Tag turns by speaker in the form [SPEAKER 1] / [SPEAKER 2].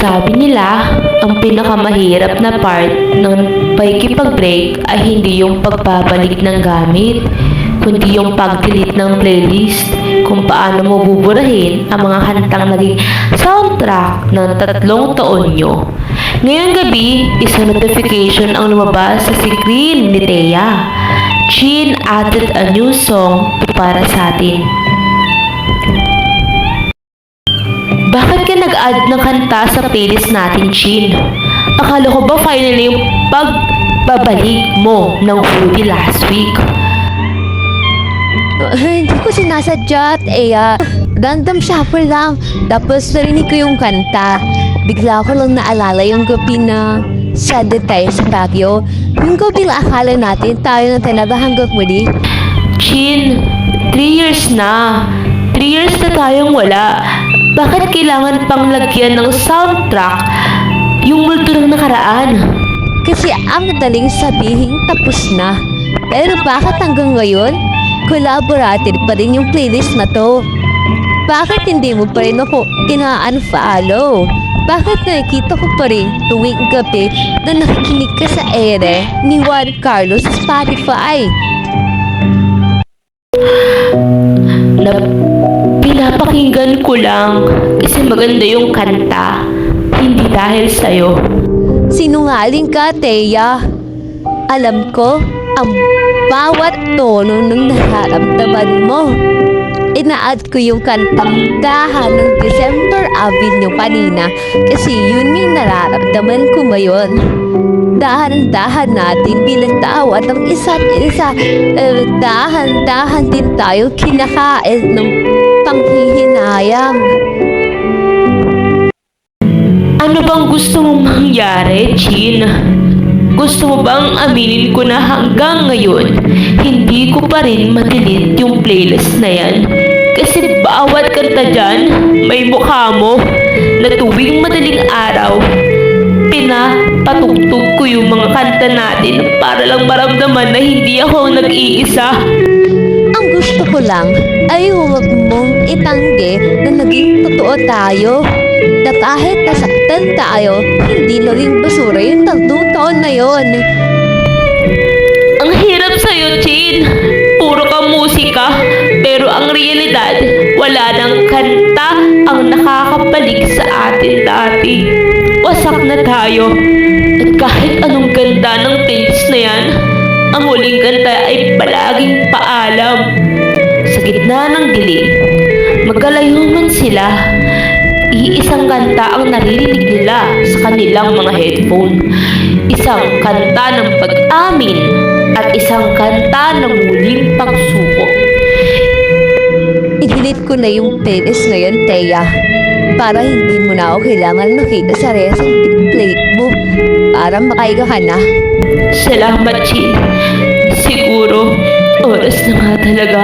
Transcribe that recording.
[SPEAKER 1] Sabi nila, ang pinakamahirap na part ng pakikipag-break ay hindi yung pagbabalik ng gamit, kundi yung pag-delete ng playlist, kung paano mo buburahin ang mga kantang naging soundtrack ng 3 taon nyo. Ngayong gabi, isang notification ang lumabas sa screen ni Thea. Chin added a new song para sa atin. Bakit ka nag-add ng kanta sa playlist natin, Chin? Akala ko ba finally yung pagbabalik mo ng hoodie last week?
[SPEAKER 2] Hindi ko sinasadya, Thea. Random shuffle lang. Tapos narinig ko yung kanta. Bigla ko lang naalala yung gabi na sad tayo sa Baguio. Yung gabi na akala natin tayo na talaga hanggang muli.
[SPEAKER 1] Chin, 3 years na. 3 years na tayong wala. Bakit kailangan pang lagyan ng soundtrack yung multo ng nakaraan?
[SPEAKER 2] Kasi ang madaling sabihin tapos na. Pero bakit hanggang ngayon, collaborative pa rin yung playlist na to? Bakit hindi mo pa rin ako ina-unfollow? Bakit nakikita ko pa rin tuwing gabi na nakikinig ka sa ere ni Juan Carlos sa Spotify?
[SPEAKER 1] Pinapakinggan ko lang kasi maganda yung kanta, hindi dahil sa'yo.
[SPEAKER 2] Sinungaling ka, Thea. Alam ko ang bawat tono ng nararamdaman mo. Ina-add ko yung kantang Dahan ng December Avenue kanina kasi yun yung nararamdaman ko ngayon. Dahan-dahan natin bilang tao at ang isa't isa. Dahan-dahan din tayo kinakain ng panghihinayang.
[SPEAKER 1] Ano bang gusto mong mangyari, Chin? Gusto mo bang aminin ko na hanggang ngayon, hindi ko pa rin madelete yung playlist na yan? Kasi bawat kanta dyan, may mukha mo na tuwing madaling araw, pinapatugtog ko yung mga kanta natin para lang maramdaman na hindi ako ang nag-iisa.
[SPEAKER 2] Ang gusto ko lang ay huwag mong itanggi na naging totoo tayo. Na kahit nasaktan tayo, hindi naging basura yung 3 taon na yon.
[SPEAKER 1] Ang hirap sa'yo, Chin. Puro ka musika, pero ang realidad, wala nang kanta ang nakakabalik sa atin dati. Wasak na tayo. At kahit anong ganda ng playlist na yan, ang huling kanta ay palaging paalam. Sa gitna ng dilim, magkalayo man sila, iisang kanta ang naririnig nila sa kanilang mga headphone. Isang kanta ng pag-amin at isang kanta ng muling pagsuko.
[SPEAKER 2] I-delete ko na yung playlist na yun, Thea. Para hindi mo na ako kailangan makita sa recent plate mo. Para makaiga ka na.
[SPEAKER 1] Salamat, Chin. Siguro, oras na nga talaga.